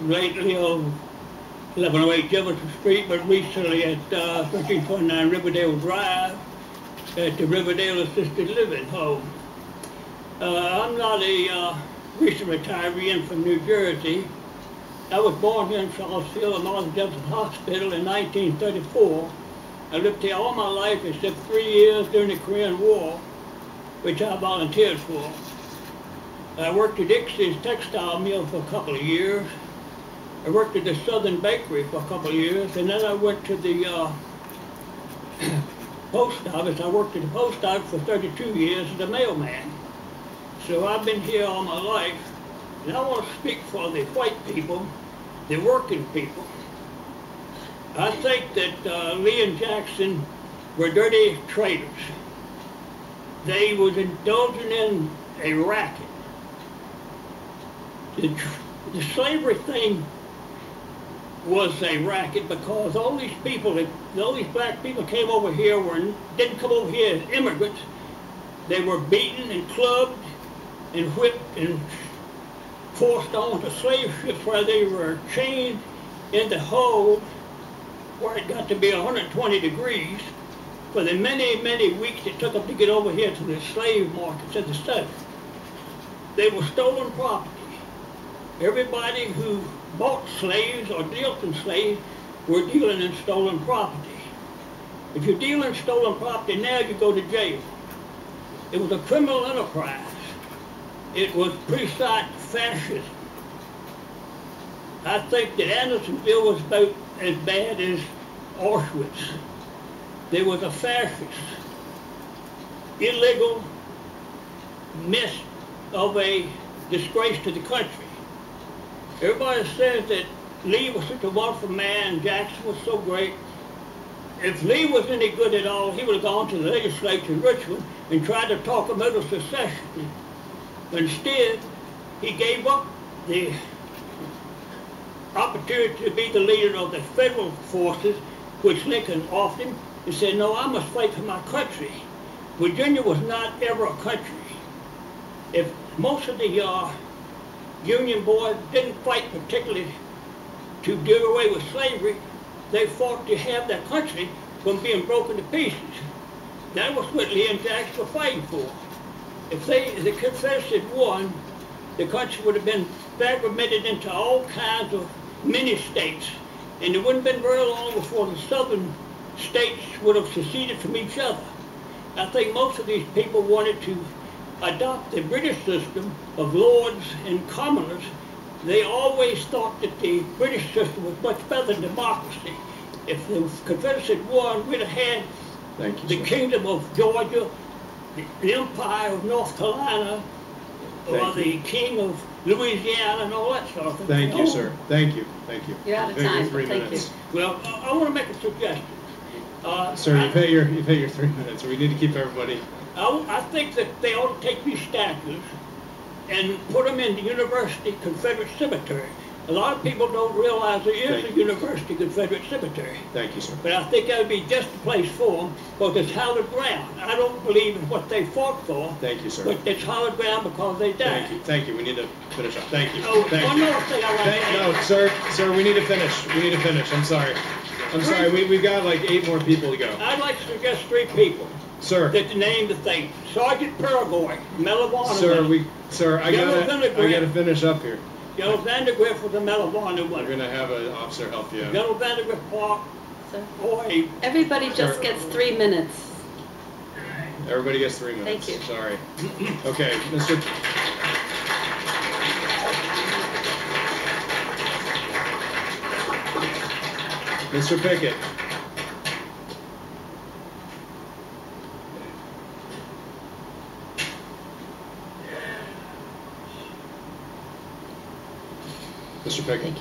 lately on 1108 Jefferson Street, but recently at 1329 Riverdale Drive at the Riverdale Assisted Living Home. I'm not a recent retiree from New Jersey. I was born here in Charlottesville at Montrose Ave Hospital in 1934. I lived here all my life except 3 years during the Korean War, which I volunteered for. I worked at Dixie's textile mill for a couple of years. I worked at the Southern Bakery for a couple of years, and then I went to the post office. I worked at the post office for 32 years as a mailman. So I've been here all my life, and I want to speak for the white people, the working people. I think that Lee and Jackson were dirty traitors. They was indulging in a racket. The slavery thing was a racket because all these people, all these black people came over here didn't come over here as immigrants. They were beaten and clubbed and whipped and forced onto slave ships where they were chained in the hold where it got to be 120 degrees for the many, many weeks it took them to get over here to the slave markets of the South. They were stolen property. Everybody who bought slaves or dealt in slaves were dealing in stolen property. If you deal in stolen property now, you go to jail. It was a criminal enterprise. It was pre-site fascism. I think that Andersonville was about as bad as Auschwitz. There was a fascist, illegal mess of a disgrace to the country. Everybody says that Lee was such a wonderful man, Jackson was so great. If Lee was any good at all, he would have gone to the legislature in Richmond and tried to talk him out of secession. But instead, he gave up the opportunity to be the leader of the federal forces, which Lincoln offered him, and said, no, I must fight for my country. Virginia was not ever a country. If most of the Union boys didn't fight particularly to do away with slavery, they fought to have their country from being broken to pieces. That was what Lee and Jackson were fighting for. If the Confederacy had won, the country would have been fragmented into all kinds of mini-states, and it wouldn't have been very long before the southern states would have seceded from each other. I think most of these people wanted to adopt the British system of lords and commoners. They always thought that the British system was much better than democracy. If the Confederacy had won, we'd have had the Kingdom of Georgia, the Empire of North Carolina, or the King of Louisiana, and all that sort of thing. Thank you, sir. Thank you. Thank you. You're out of time. Thank you. Well, I want to make a suggestion. Sir, you've hit your 3 minutes. We need to keep everybody. I think that they ought to take these statues and put them in the University Confederate Cemetery. A lot of people don't realize there is a University Confederate Cemetery. Thank you, sir. But I think that would be just the place for them, because it's hallowed ground. I don't believe in what they fought for. Thank you, sir. But it's hallowed ground because they died. Thank you. Thank you. We need to finish up. Thank you. Oh, Thank one you. more thing I want to add. No, sir, we need to finish. We need to finish. I'm sorry. I'm sorry. We've got like 8 more people to go. I'd like to suggest 3 people. Sir. That name the thing. Sergeant Paraguay, Mellivana. Sir, I gotta finish up here. General Vandergrift was a Mellivana one. We're gonna have an officer help you. General Vandergrift Park. Boy. Everybody just gets 3 minutes. Everybody gets 3 minutes. Thank you. Sorry. Okay, Mr. Pickett. Mr. Pickett.